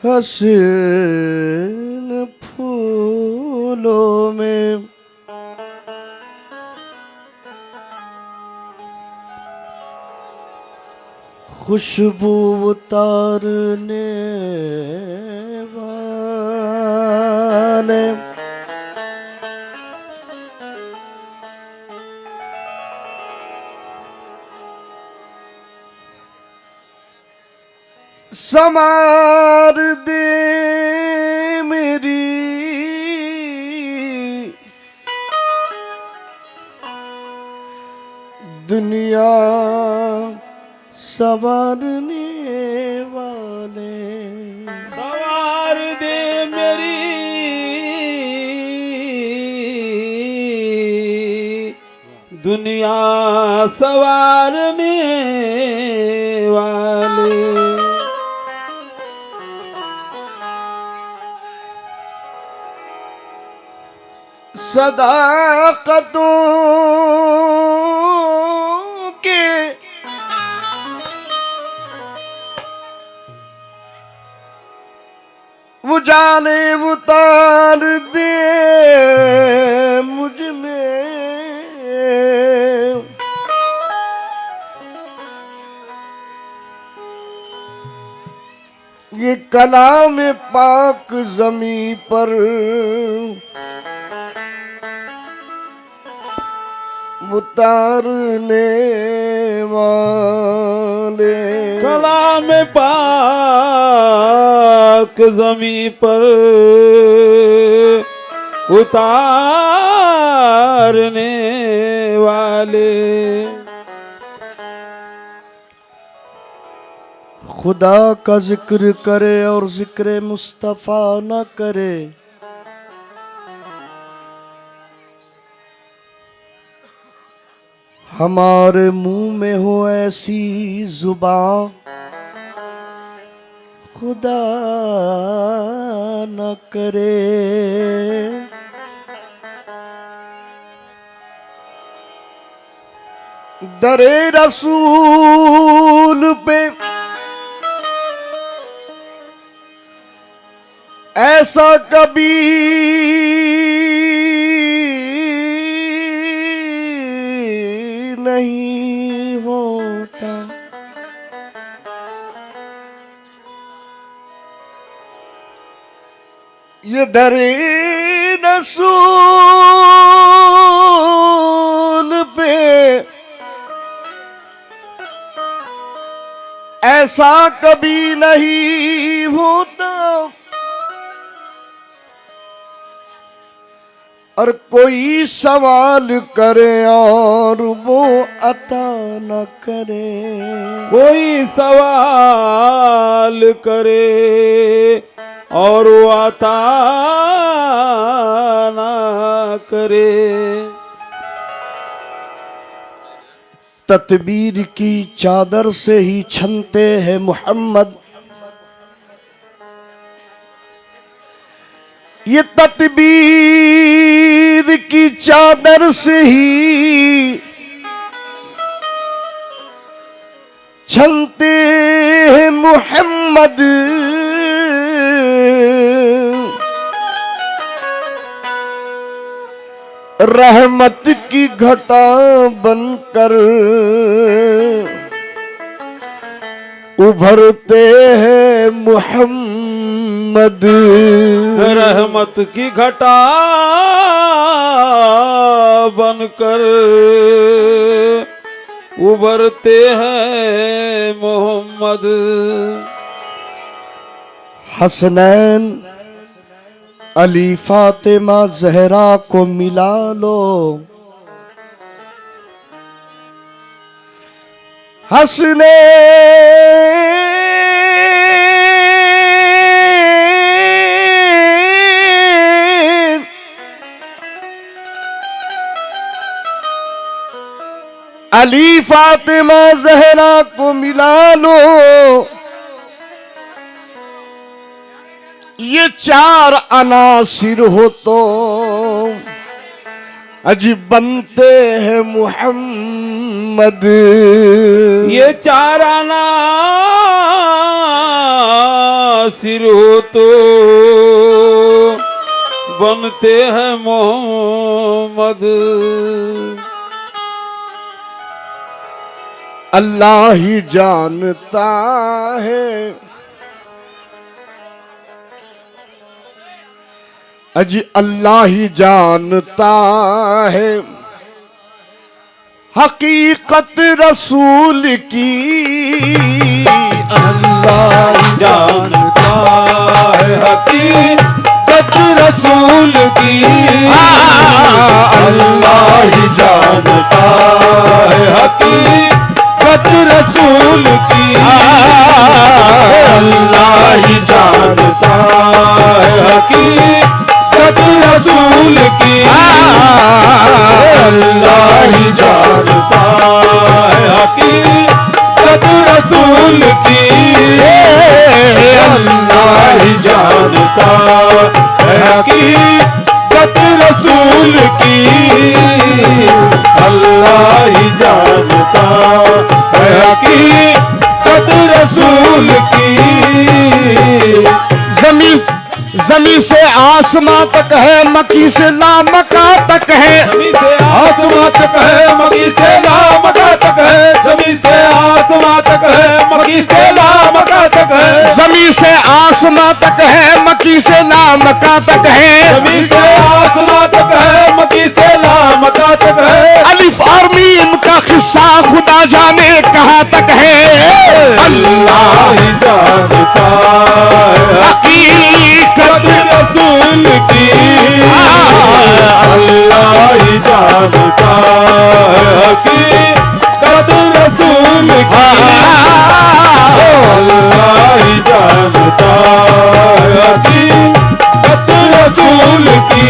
हसीन फूलों में खुशबू उतारने वाले संवार दे मेरी दुनिया संवारने वाले सवार दे मेरी दुनिया सवारने वाले सदाकतों के उजाले उतार दे मुझ में ये कलाम पाक ज़मी पर उतारने वाले कलाम पाक ज़मी पर उतारने वाले खुदा का जिक्र करे और जिक्र मुस्तफा न करे हमारे मुंह में हो ऐसी जुबान खुदा न करे। दरे रसूल पे ऐसा कभी नहीं होता, ये दरे रसूल पे ऐसा कभी नहीं होता, और कोई सवाल करे और वो अता न करे, कोई सवाल करे और वो अता ना करे। तदबीर की चादर से ही छनते हैं मोहम्मद, ये तदबीर की चादर से ही छनते हैं मोहम्मद। रहमत की घटा बनकर उभरते हैं मोहम्मद। रहमत की घटा बनकर उभरते हैं मोहम्मद। हसनैन अली फातिमा जहरा को मिला लो, हसनैन अली फातिमा जहरा को मिला लो, ये चार अनासिर हो तो अजीब बनते हैं मुहम्मद। ये चार अनासिर हो तो बनते हैं मोहम्मद। अल्लाह ही जानता है अजी अल्लाह ही जानता है हकीकत रसूल की। अल्लाह जानता है हकीकत रसूल की। अल्लाह ही जानता है हकीकत रसूल की। अल्लाह ही जानता है हकीकत रसूल की। अल्लाह ही जानता है हकीकत रसूल की। अल्लाह ही जानता है हकीकत रसूल की। अल्लाह ही जानता है हकीकत रसूल की। जमीन से आसमां तक है, मकी से लामका तक है। जमीन से आसमां तक है, मकी से लामका तक है। जमीन से आसमां तक है, मकी से लामका तक है। जमीन से आसमां तक है, मकी से लामका तक है। जमीन से आसमां तक है, मकी से लामका तक है। अलिफ और मीम का किस्सा खुदा जाने कहाँ तक है। अल्लाह ही जानता है हकीकत रसूल की। अल्लाह ही जानता है हकीकत रसूल की। अल्लाह ही जानता है हकीकत रसूल की।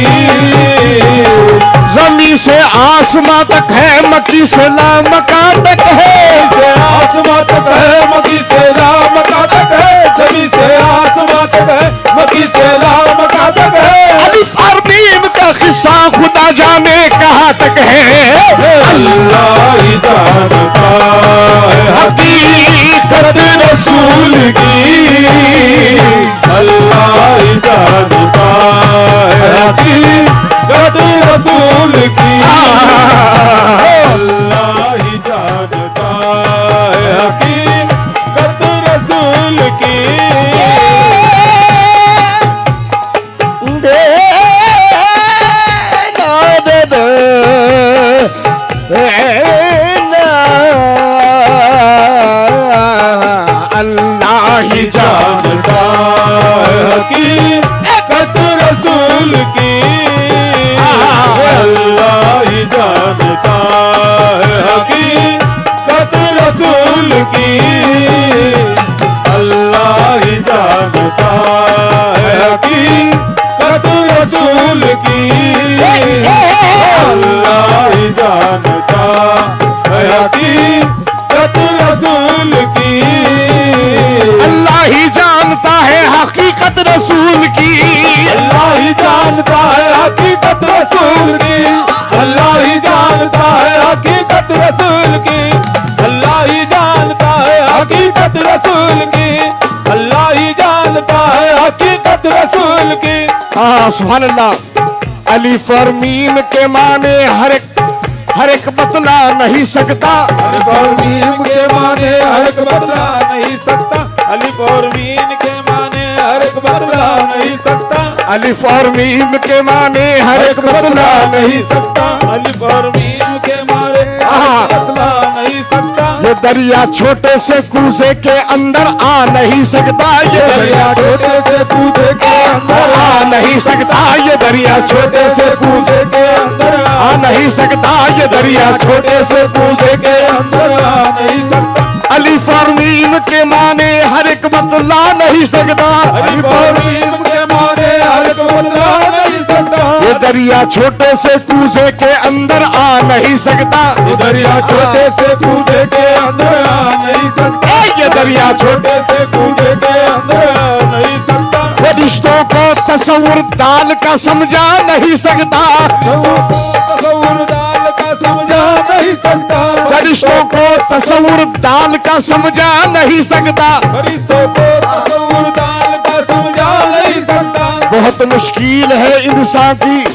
जमीन से आसमां तक है, मकी से लामका तक है। से आसमां तक है, मकी से लामका तक है। जमीन से आसमां तक है, मकी से लामका तक है। अलिफ और मीम का किस्सा खुदा जाने कहाँ तक है। अल्लाह ही जानता है हकीकत रसूल की। अल्लाह ही जानता है हकीकत रसूल की। अल्लाह ही जानता है हकीकत रसूल की। अल्लाह ही जानता है हकीकत रसूल की। अल्लाह ही जानता है हकीकत रसूल की। अल्लाह ही जानता है हकीकत रसूल की। अल्लाह ही जानता है हकीकत रसूल की। अल्लाह ही जानता है हकीकत रसूल की। अल्लाह ही जानता है हकीकत रसूल की। अल्लाह ही जानता है हकीकत रसूल की। अल्लाह ही जानता है हकीकत रसूल की। अल्लाह ही जानता है हकीकत रसूल की। हाँ सुभान अल्लाह। अलिफ और मीम के माने हर एक बतला नहीं सकता। अलिफ और मीम के माने हर एक बतला नहीं सकता। अलिफ और मीम के माने हर एक बतला नहीं सकता, अलिफ और मीम के माने हर एक बतला नहीं सकता, अलिफ और मीम के मारे बतला नहीं सकता। ये दरिया छोटे से कूजे के अंदर आ नहीं सकता, ये दरिया छोटे से कूदे के अंदर आ नहीं सकता, ये दरिया छोटे से कूजे के अंदर आ नहीं सकता, ये दरिया छोटे से कूजे के अंदर आ नहीं सकता। अलिफ और मीम के माने हर एक बतला नहीं सकता, अलिफ और मीम के माने हर एक बतला नहीं सकता। ये दरिया छोटे से कूजे के अंदर आ नहीं सकता, ये दरिया छोटे से कूदे के अंदर आ नहीं सकता, ये दरिया छोटे छोटे से कूदे के अंदर आ नहीं सकता। फरिश्तों को तस्वुर दाल का समझा नहीं सकता, तस्वुर दाल का समझा नहीं सकता, फरिश्तों को तस्वुर दाल का समझा नहीं सकता, फरिश्तों को तस्वुर दाल का समझा नहीं सकता। बहुत मुश्किल है इंसान की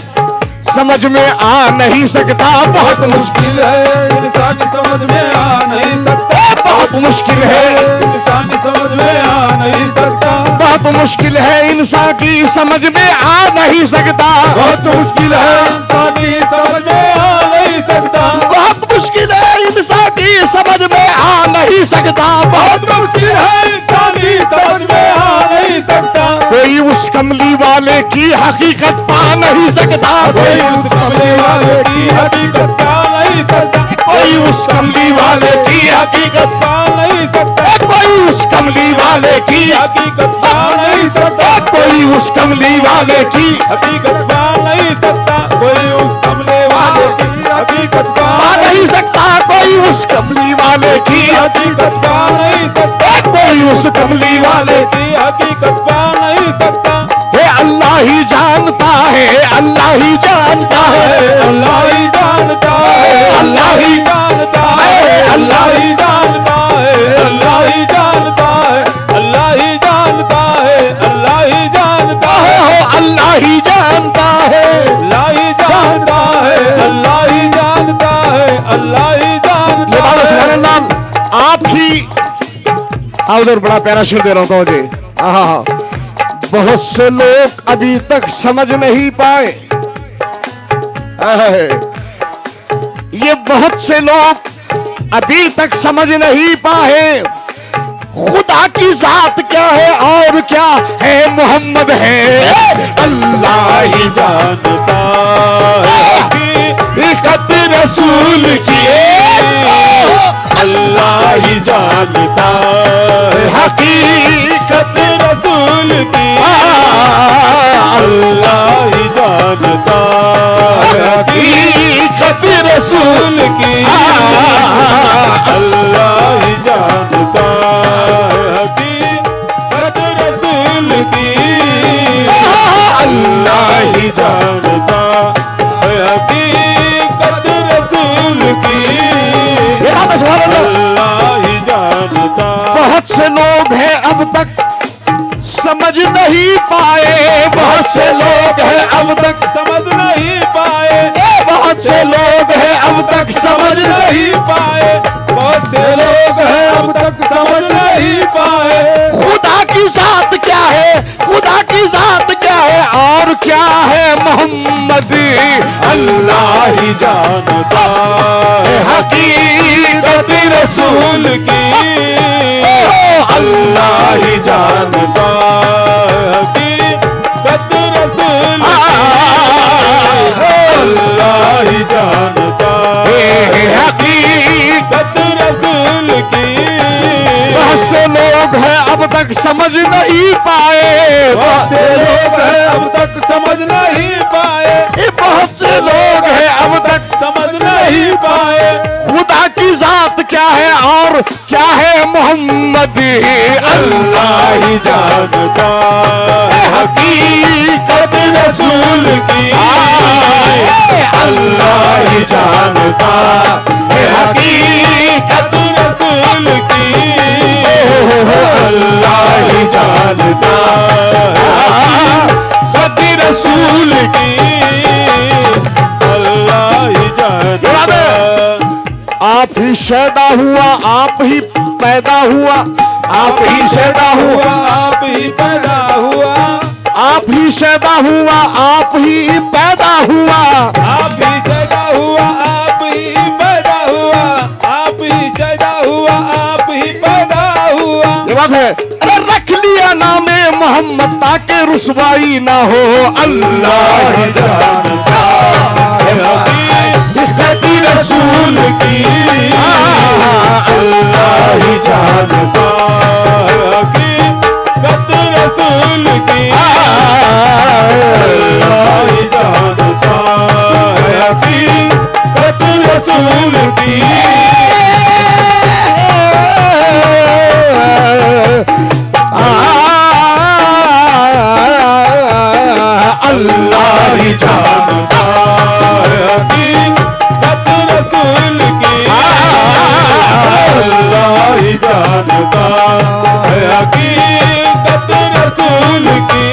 समझ में आ नहीं सकता, बहुत मुश्किल है इंसान की समझ में आ नहीं सकता, बहुत मुश्किल है इंसान की समझ में आ नहीं सकता, बहुत मुश्किल है इंसान की समझ में आ नहीं सकता, बहुत मुश्किल है इंसान की समझ में आ नहीं सकता, बहुत मुश्किल है इंसान की समझ में आ नहीं सकता, बहुत मुश्किल है इंसान की समझ में आ नहीं सकता। कोई उस कमली वाले की हकीकत पा नहीं सकता, कोई उस कमली वाले की हकीकत पा नहीं सकता, कोई उस कमली वाले की हकीकत पा नहीं सकता, कोई उस कमली वाले की हकीकत पा नहीं सकता, कोई उस कमली वाले की हकीकत पा नहीं सकता, कोई उस कमले वाले की हकीकत पा नहीं सकता, कोई उस कमली वाले की हकीकत पा नहीं सकता, कोई उस कमली वाले की हकीकत पा नहीं सकता। हे अल्लाह ही जानता है, अल्लाह ही जानता है, अल्लाह ही जानता है, अल्लाह ही जानता है, अल्लाह ही जानता है, अल्लाह ही जानता है, अल्लाह ही जानता है, अल्लाह ही जानता है, अल्लाह ही जानता है, अल्लाह ही जानता है, अल्लाह ही जानता है, अल्लाह ही जानता ये बात सुभान है। अल्लाह आप ही उधर बड़ा प्यारा शेर दे रहा हूँ मुझे। हाँ, बहुत से लोग अभी तक समझ नहीं पाए, ये बहुत से लोग अभी तक समझ नहीं पाए खुदा की जात क्या है और क्या है मोहम्मद है, अल्लाह ही जानता है हकीकत रसूल की, अल्लाह ही जानता है हकीकत रसूल की, अल्लाह ही जानता है हकीकत रसूल की, अल्लाह ही जानता है हकीकत रसूल की, अल्लाह ही जानता है हकीकत रसूल की, अल्लाह ही जानता। बहुत से लोग हैं अब तक समझ नहीं पाए, बहुत से लोग हैं अब तक समझ नहीं पाए, बहुत से लोग हैं अब तक समझ नहीं नहीं पाए, बहुत से लोग हैं अब तक समझ नहीं पाए। खुदा की जात क्या है, खुदा की जात क्या है और क्या है मोहम्मद, अल्लाह ही जानता है हकीकत रसूल की, अल्लाह ही जानता है हकीकत रसूल की, अल्लाह ही जानता है हकीकत रसूल की। बहुत से लोग हैं अब तक समझ नहीं पाए, बहुत से लोग हैं अब तक समझ नहीं पाए, बहुत से लोग हैं अब तक समझ नहीं पाए। खुदा की जात क्या है और क्या है मोहम्मद, अल्लाह ही जानता है हकीकत रसूल की, अल्लाह ही जानता है हकीकत रसूल की, अल्लाह ही जानता है हकीकत रसूल की, अल्लाह ही जानता। आप ही शैदा हुआ, आप ही पैदा हुआ, आप ही पैदा हुआ, आप ही पैदा हुआ, आप ही पैदा हुआ, आप ही पैदा हुआ, आप ही पैदा हुआ, आप ही पैदा हुआ, आप ही पैदा हुआ, आप ही पैदा हुआ। ये बात है। अरे रख लिया नामे मोहम्मद ताकि रुसवाई ना हो। अल्लाह ही जानता है इज्जत रसूल की, अल्लाह ही जानता हकीकत रसूल की, अल्लाह ही जानता है हकीकत रसूल की। अल्लाह ही जानता है हकीकत रसूल की, अल्लाह ही जानता है हकीकत रसूल की।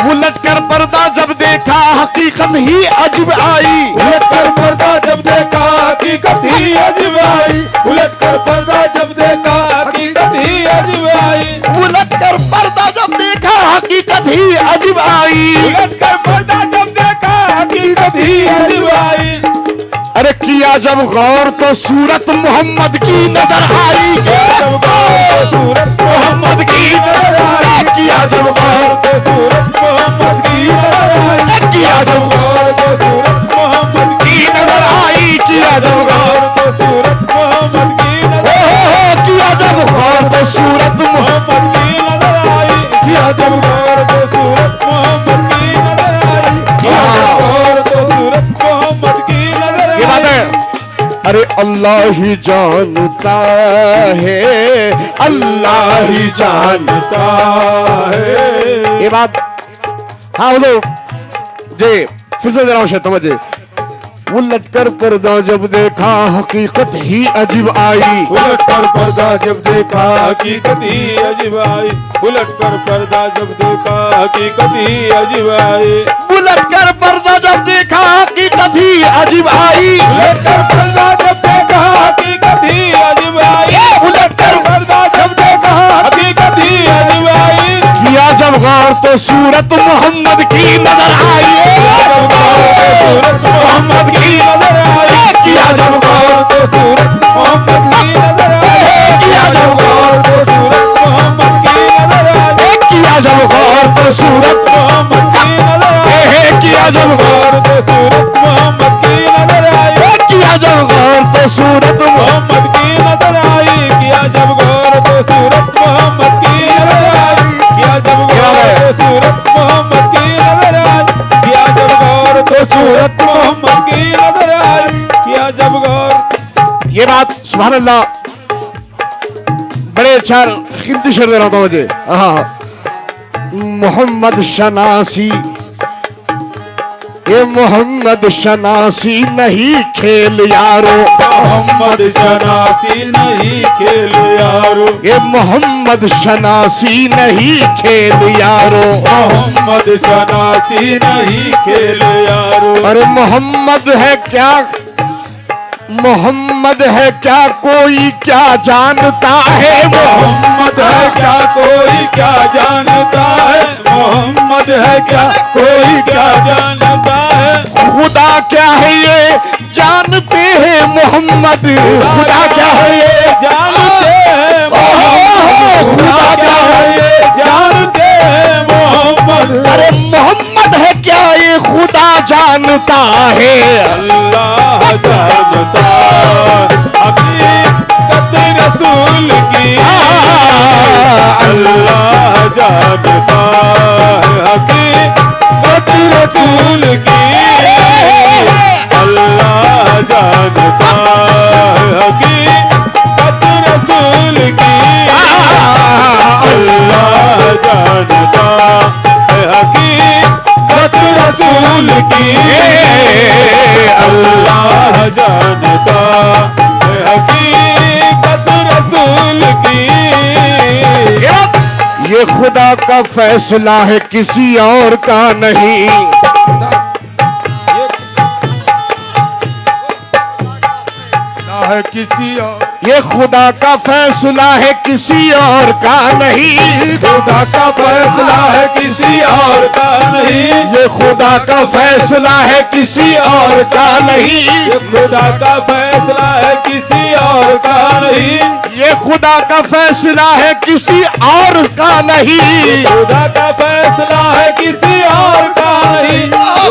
उलट कर पर्दा जब देखा हकीकत ही अजब आई, उलट कर पर्दा जब देखा हकीकत ही अजब आई, उलट कर पर्दा जब देखा हकीकत ही अजब आई, उलट कर पर्दा जब देखा हकीकत ही अजब आई। उलट कर पर्दा जब देखा हकीकत ही अजब आई। अरे किया जब गौर तो सूरत मोहम्मद की नजर आई, जब गौर तो सूरत मोहम्मद की नजर आई, किया जब गौर तो सूरत मोहम्मद की नजर आई, किया जब गौर तो सूरत मोहम्मद की नजर आई, किया जब गौर तो सूरत मोहम्मद की नजर किया जब गौर तो सूरत मोहम्मद की नजर आई, किया जब गौर तो सूरत मोहम्मद की नजर आई, किया जब गौर तो सूरत मोहम्मद की नजर आई। ये बात है। अरे अल्लाह ही जानता है, अल्लाह ही जानता है। ये बात। हाँ बोलो जी, फिर से दे रहा हूँ शेर समझे। उलट कर पर्दा जब देखा हकीकत ही अजीब आई, उलट कर पर्दा जब देखा हकीकत ही अजीब आई, उलट कर पर्दा जब देखा हकीकत ही अजीब आई, उलट कर पर्दा जब देखा हकीकत ही अजीब आई, उलट कर पर्दा जब देखा हकीकत ही अजीब आई, उलट कर पर्दा जब देखा हकीकत ही अजीब आई। किया जब गौर तो सूरत मोहम्मद की नजर आई, मोहम्मद की नजर आई, किया जब गौर तो सूरत मोहम्मद की नजर आई, किया जब गौर तो सूरत मोहम्मद की नजर आई, किया जब गौर तो सूरत मोहम्मद की नजर आई, किया जब गौर तो सूरत मोहम्मद की नजर आई, किया जब गौर तो सूरत मोहम्मद की नजर आई, किया जब गौर तो सूरत मोहम्मद की नजर आई, किया जब गौर तो सूरत मोहम्मद की नजर आई, किया जब गौर तो सूरत मोहम्मद की नजर आई, किया जब गौर। ये बात सुभान अल्लाह। बड़े अच्छा हिंदी शेर दे रहा था मुझे। हाँ, मोहम्मद शनासी, ये मोहम्मद शनासी नहीं खेल यारो, मोहम्मद शनासी नहीं खेल यारो, ये मोहम्मद शनासी नहीं खेल यारो, मोहम्मद शनासी नहीं खेल यारो। अरे मोहम्मद है क्या, मोहम्मद है क्या कोई क्या जानता है, मोहम्मद है क्या कोई क्या जानता है, मोहम्मद है क्या कोई क्या जानता है, खुदा क्या है ये जानते हैं मोहम्मद, खुदा क्या है ये जानते हैं मोहम्मद, खुदा क्या है ये जानते हैं मोहम्मद। अरे मोहम्मद है क्या ये खुदा जानता है, अल्लाह जानता हकीकत रसूल की, अल्लाह जानता है हकीकत रसूल की, अल्लाह जानता है हकीकत रसूल की, अल्लाह जानता है हकीकत रसूल की, अल्लाह जानता है हकीकत रसूल की। ये खुदा का फैसला है किसी और का नहीं, ना है किसी और ये खुदा का फैसला है किसी और का नहीं। खुदा का फैसला है किसी और का नहीं। ये खुदा का फैसला है किसी और का नहीं। ये खुदा का फैसला है किसी और का नहीं। ये खुदा का फैसला है किसी और का नहीं। खुदा का फैसला है किसी और का नहीं।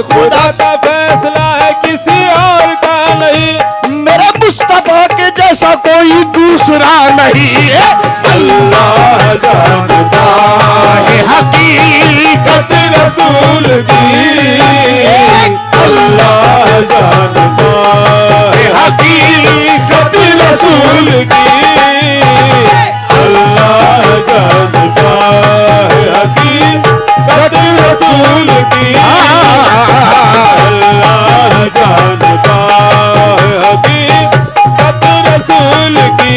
खुदा का फैसला है किसी और का नहीं। मेरे मुस्तफा के जैसा कोई दूसरा नहीं। अल्लाह जानता है हकीकत रसूल की। अल्लाह जानता है हकीकत रसूल की। अल्लाह जानता है हकीकत रसूल की। अल्लाह जानता है हकीकत रसूल की।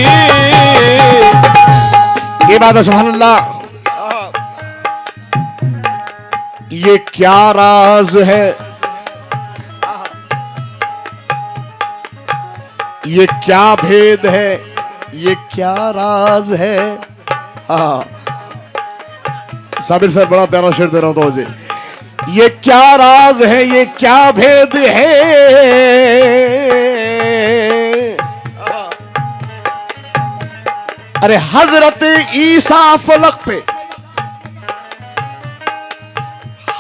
ये बात है, सुभान अल्लाह। ये क्या राज है, ये क्या भेद है, ये क्या राज है। हाँ, साबिर साहब बड़ा प्यारा शेर दे रहा हूं तो जी। ये क्या राज है, ये क्या भेद है। अरे हजरत ईसा फलक पे,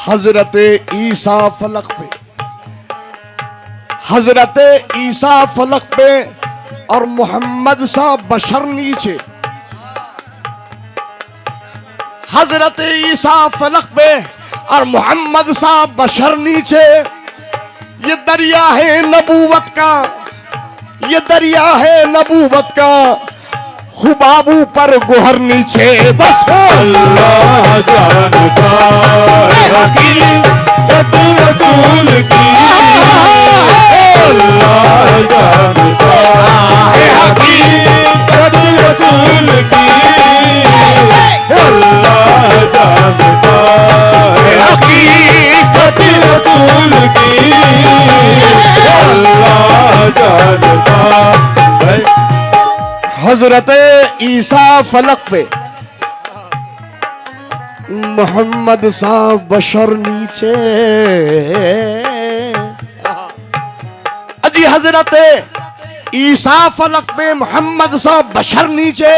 हजरत ईसा फलक पे, हजरत ईसा फलक पे और मोहम्मद सा बशर नीचे। हजरत ईसा फलक पे और मोहम्मद सा बशर नीचे। ये दरिया है नबूवत का, ये दरिया है नबूवत का। हुबाबू पर गुहर नीचे। बस अल्लाह जानता है हकीकत रसूल की। अल्लाह जानता है हकीकत रसूल की। अल्लाह जानता है हकीकत रसूल की। अल्लाह जानता है। हजरत ईसा फलक पे, मोहम्मद साहब बशर नीचे। अजी हजरत ईसा फलक पे, मोहम्मद साहब बशर नीचे।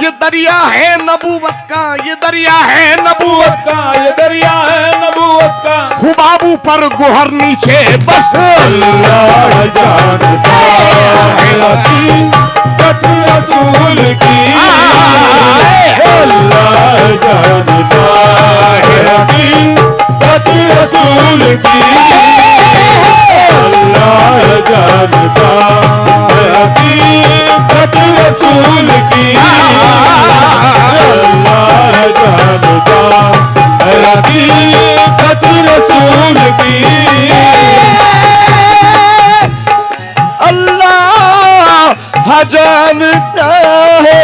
ये दरिया है नबूवत का, ये दरिया है नबूवत का, ये दरिया है नबूवत का। हुबाबू पर गुहर नीचे। बस अल्लाह जानता है हकीकत रसूल की। अल्लाह जानता है हकीकत रसूल की। अल्लाह जानता है हकीकत रसूल की। अल्लाह जानता है हकीकत रसूल की। अल्लाह जानता है,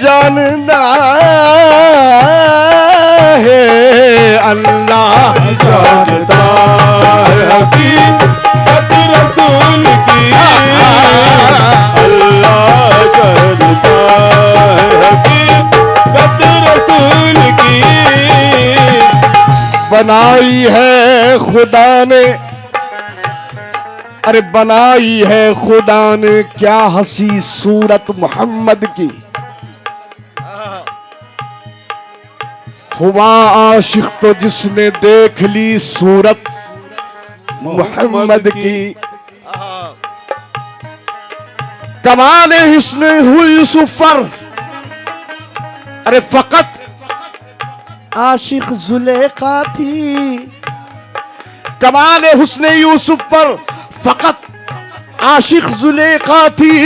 जानता है। अल्लाह जानता है हकीकत रसूल की। अल्लाह जानता है हकीकत रसूल की। बनाई है खुदा ने, अरे बनाई है खुदा ने क्या हंसी सूरत मोहम्मद की। हुआ आशिक तो जिसने देख ली सूरत मोहम्मद की। कमाल हुस्न हुई यूसुफ पर, अरे फकत आशिक जुलेखा थी। कमाल हुस्न यूसुफ पर फकत आशिक जुलेखा थी।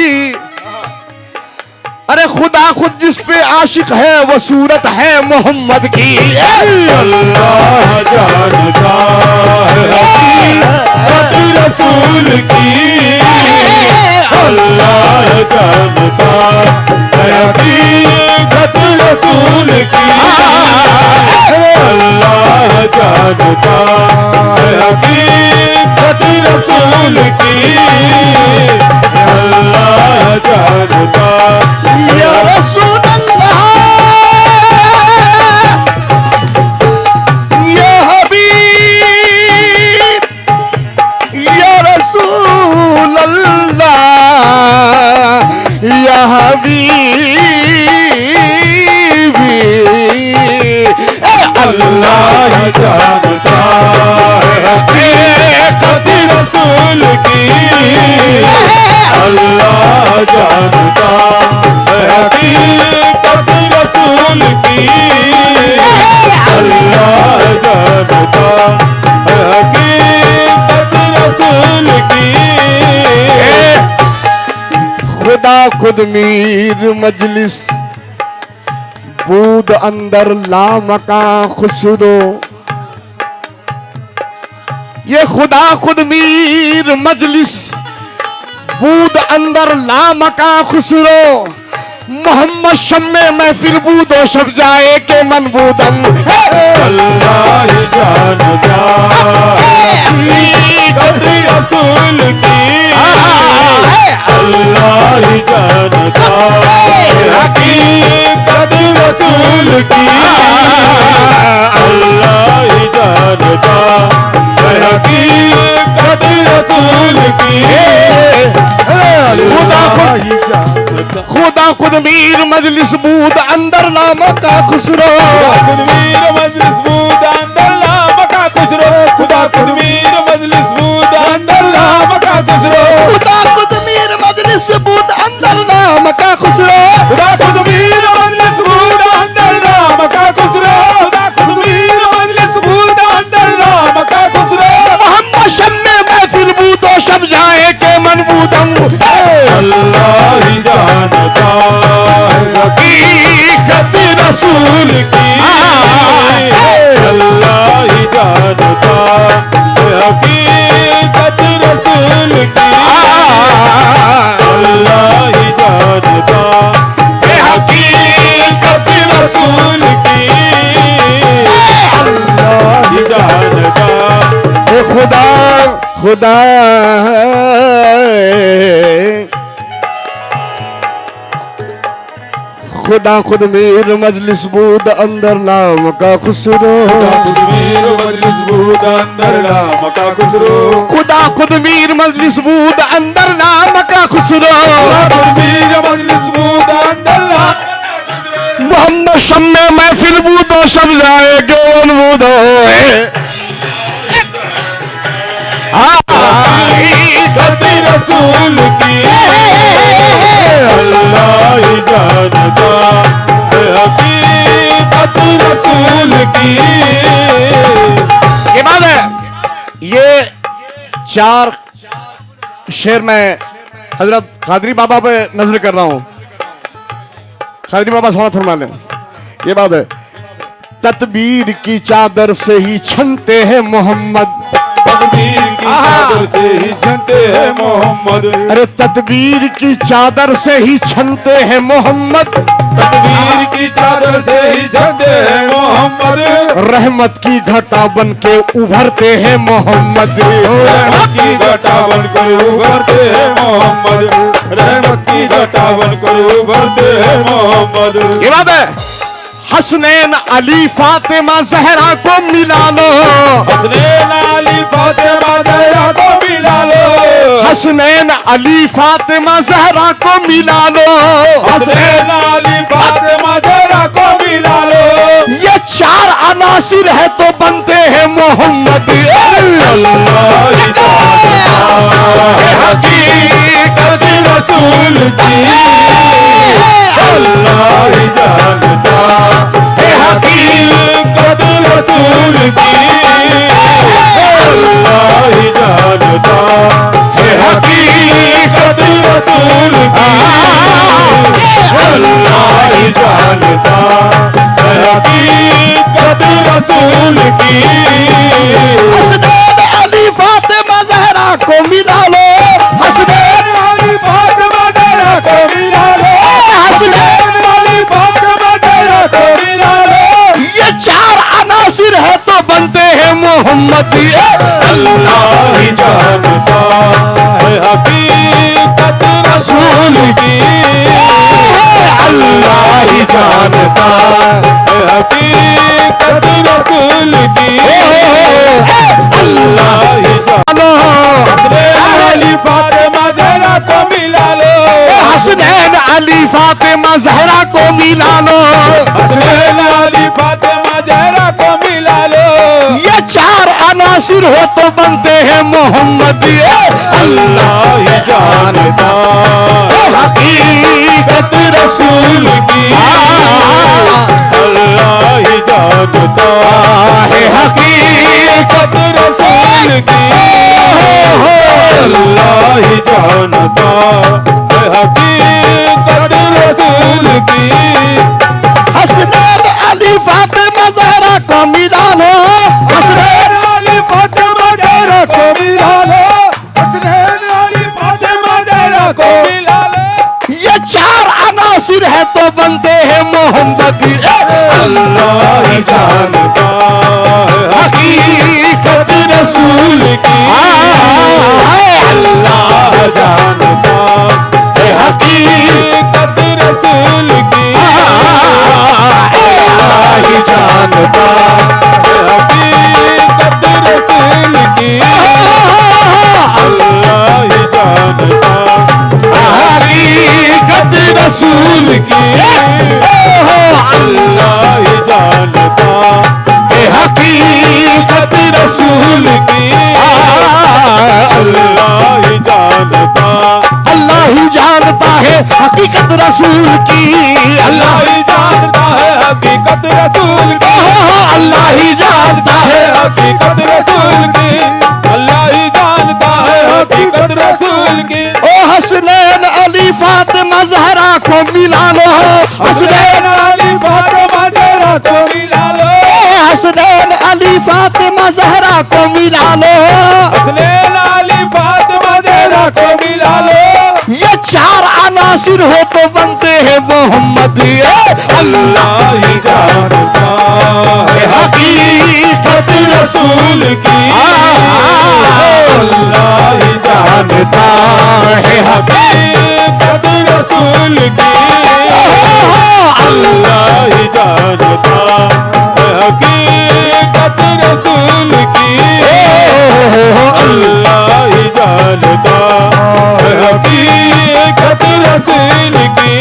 अरे खुदा खुद जिस पे आशिक है वो सूरत है मोहम्मद की। अल्लाह जानता है हकीकत रसूल की। अल्लाह जानता है हकीकत रसूल की। अल्लाह जानता है हकीकत रसूल की। अल्लाह खुदा खुद मीर मजलिस बूद अंदर लामका खुसरो। ये खुदा खुद मीर मजलिस बूद अंदर लामका खुसरो। मोहम्मद शम्मे महफिल बूदो शब जाए के मन बूदम। अल्लाह ही जानता हकीकत रसूल की। अल्लाह ही जानता हकीकत रसूल की। अल्लाह ही जानता हकीकत रसूल की। खुदा खुद मीर मजलिस बूद अंदर लामका खुसरो। मीर मजलिस बूद अंदर लामका खुसरो। खुदा खुद मीर मजलिस बूद अंदर लामका खुसरो। खुदा खुद मीर मजलिस बूद अंदर लामका खुसरो। खुदा खुद मीर मजलिस बूद अंदर लामका खुसरो। खुदा खुद मीर मजलिस बूद अंदर लामका खुसरो। मोहम्मद शम्मे महफिल बूदो शब जाए के मन बूदम। अल्लाह ही जानता हकीकत रसूल की। अल्लाह ही जानता हकीकत रसूल की। अल्लाह ही जानता हकीकत रसूल की। अल्लाह ही जानता। खुदा खुदा खुदा खुद मीर मजलिस बूद अंदर लामका खुसरो। मीर मजलिस बूद अंदर लामका खुसरो। खुदा खुद मीर मजलिस बूद अंदर लामका खुसरो। मीर मजलिस बूद अंदर मोहम्मद शम्मे महफिल बूदो शब जाए गेवन बूदो। हकीकत रसूल की। अल्लाह ही जानता हकीकत रसूल की। ये बात है। ये चार शेर में हजरत कादरी बाबा पे नजर कर रहा हूं। कादरी बाबा सोना फरमा लें। ये बात है। तदबीर की चादर से ही छनते हैं मोहम्मद। तदबीर की चादर से ही छनते हैं मोहम्मद। अरे तदबीर की चादर से ही छनते हैं मोहम्मद। तदबीर की चादर से ही छनते हैं मोहम्मद। रहमत की घटा बन के उभरते हैं मोहम्मद। रहमत की घटा बनकर उभरते हैं मोहम्मद। रहमत की घटा बनकर उभरते हैं मोहम्मद। ये बात है। हसनैन अली फातिमा जहरा को मिला लो। हसनैन अली फातिमा जहरा को मिला लो। हसनैन अली फातिमा जहरा को मिला लो। हसनैन अली फातिमा जहरा को मिला लो। ये चार अनासिर है तो बनते हैं मोहम्मद। अल्लाह ही जानता हकीकत रसूल की। अल्लाह ही जानता हकीकत रसूल की। अल्लाह ही जानता हकीकत रसूल की। अल्लाह ही जानता हकीकत रसूल की। हसनैन अली फातिमा जहरा को मिला लो। हसनैन अली फातिमा जहरा को मिला लो। हसनैन अली फातिमा जहरा को मिला लो। ये चार अनासिर है तो बनते हैं मोहम्मद। अल्लाह ही जानता है हकीकत रसूल की। अल्लाह ही जानता है हकीकत रसूल की। अल्लाह ही लो। अली फातिमा जहरा को मिला लो। हसनैन अली फातिमा जहरा को मिला लो। हसनैन अली फातिमा जहरा को मिला लो। ये चार अनासिर हो तो बनते हैं मोहम्मद। अल्लाह ही जानता हकीकत रसूल की। अल्लाह ही जानता है हकीकत रसूल की। अल्लाह ही जानता है हकीकत मोहम्मद अल्लाह ही जानता है हकीकत रसूल की। अल्लाह जानता है हकीकत रसूल की। अल्लाह ही जानता है हकीकत रसूल की। अल्लाह ही जानता हकीकत रसूल की। अल्लाह ही जानता है हकीकत रसूल की। अल्लाह ही जानता अल्लाह ही जानता है हकीकत रसूल की। अल्लाह ही जानता है हकीकत रसूल की। अल्लाह ही जानता है हकीकत रसूल की। अल्लाह ही जानता है हकीकत रसूल की। ओ हसनैन अली फातिमा ज़हरा को मिला लो। हसनैन अली फातिमा ज़हरा को मिला लो। हसनैन अली फातिमा ज़हरा को मिला लो। हसनैन अली फातिमा ज़हरा को मिला लो। ये चार अनासिर हो तो बनते हैं मोहम्मद। अल्लाह ही जानता है हकीकत रसूल की। अल्लाह ही जानता है हकीकत रसूल की। अल्लाह ही जानता है हकीकत रसूल की। अल्लाह ही जानता है हकीकत रसूल की।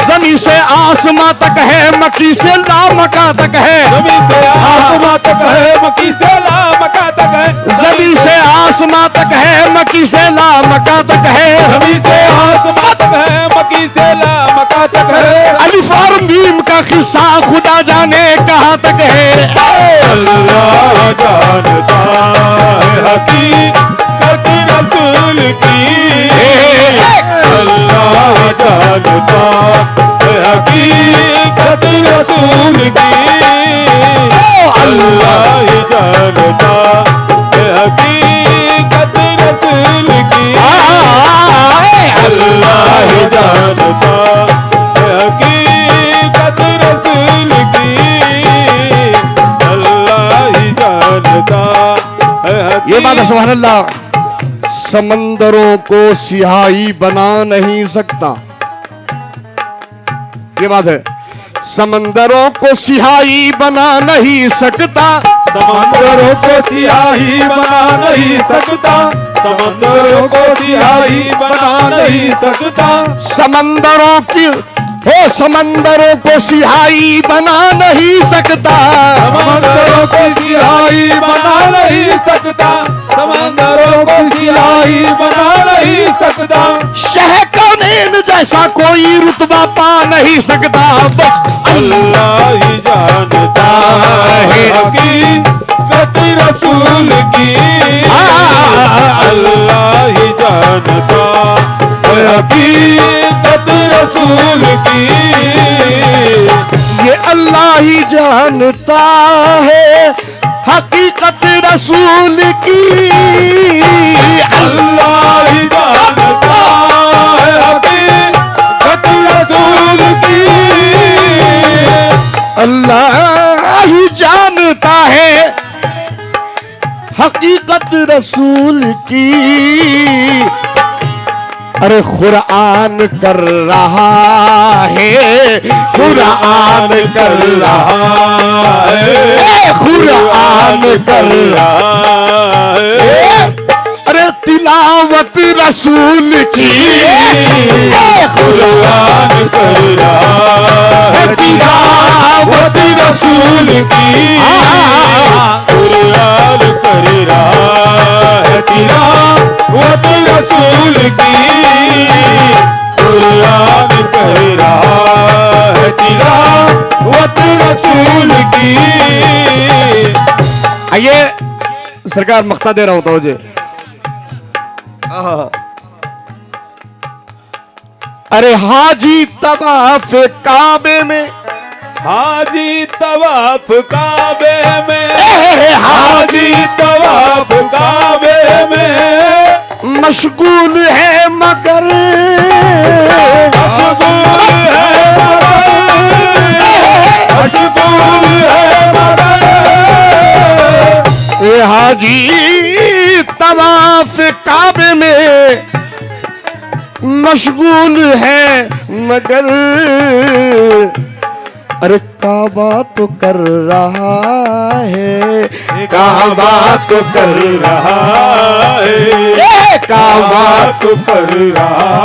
ज़मीन से आसमां तक है मक्की से लामका तक है। ज़मीन से आसमां तक है मक्की से लामका तक है। ज़मीन से आसमां तक है मक्की से लामका तक है। ज़मीन से आसमां तक है मक्की से लामका तक है। अलिफ और मीम का किस्सा खुदा जाने कहाँ तक है। अल्लाह जानता है हकीकत रसूल की। अल्लाह जानता है हकीकत रसूल की। अल्लाह ही जानता है हकीकत रसूल की। अल्लाह ही जानता है हकीकत रसूल की। अल्लाह ही जानता है। ये बात है सुभान अल्लाह। समंदरों को सियाही बना नहीं सकता। ये बात है। समंदरों को सियाही बना नहीं सकता। समंदरों को सियाही बना नहीं सकता। समंदरों को सियाही बना नहीं सकता। समंदरों की समंदरों को सियाही बना नहीं सकता। समंदरों को सियाही बना नहीं सकता। समंदरों को सियाही बना नहीं सकता। शह कौनैन जैसा कोई रुतबा पा नहीं सकता। बस अल्लाह ही जानता है हकीकत रसूल की। अल्लाह ही जानता है हकीकत रसूल की। ये अल्लाह ही जानता है हकीकत रसूल की। अल्लाह ही जानता है हकीकत रसूल की। अल्लाह ही जानता है हकीकत रसूल की। अरे कुरान कर रहा है। कुरान कर रहा है। कुरान कर रहा है। अरे तिलावत रसूल की। कुरान कर रहा है। तिलावत रसूल की। कुरान कर रहा है। तिलावत रसूल की। कुरान कर रहा है। तिलावत रसूल की। आइए सरकार मख्ता दे रहा हूं तो मुझे। अरे हाजी तवाफ काबे में। हाजी तवाफ काबे में। हाजी तवाफ काबे में मशगूल है मगर। मशगूल है मगर। हाजी तवाफ काबे में मशगूल है मगर अरे काबा तो कर रहा है, काबा तो कर रहा है, काबा तो कर रहा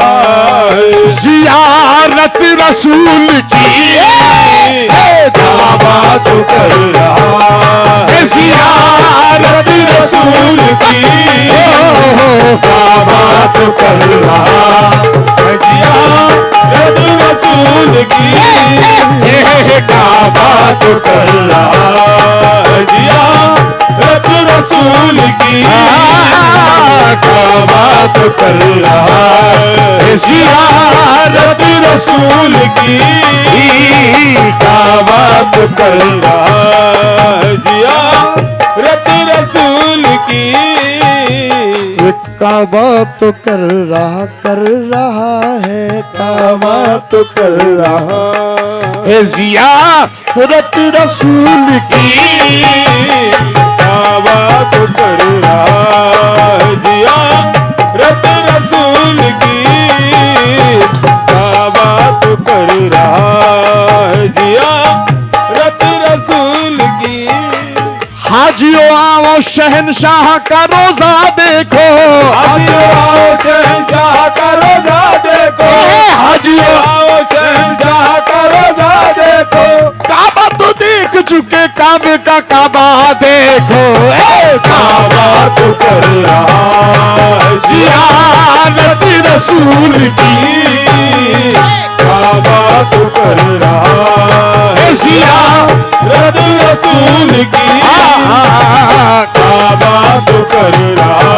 है जियारत रसूल की, काबा तो कर रहा है जियारत रसूल की, काबा तो कर रहा है जियारत रसूल की, काबा तो कर रहा है जियारत रसूल की, काबा तो कर रहा है जियारत रसूल की, काबा तो कर रहा है जियारत रसूल की, काबा तो कर रहा है, काबा तो कर रहा है जियारत रसूल की, काबा तो कर रहा है जियारत रसूल की, काबा तो कर रहा है जियारत रसूल की। हाजियो आओ शहनशाह का रोजा देखो, हाजियो आओ शहंशाह का रोजा देखो, हाजियो आओ शहंशाह का रोजा देखो, काबा तो देख चुके, काबे का काबा देखो, काबा तो कर रहा है जियारत रसूल की, काबा तो कर रहा है जियारत रसूल की, काबा तो कर रहा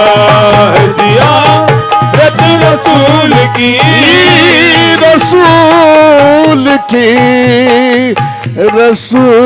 है जियारत रसूल की, रसूल की, रसूल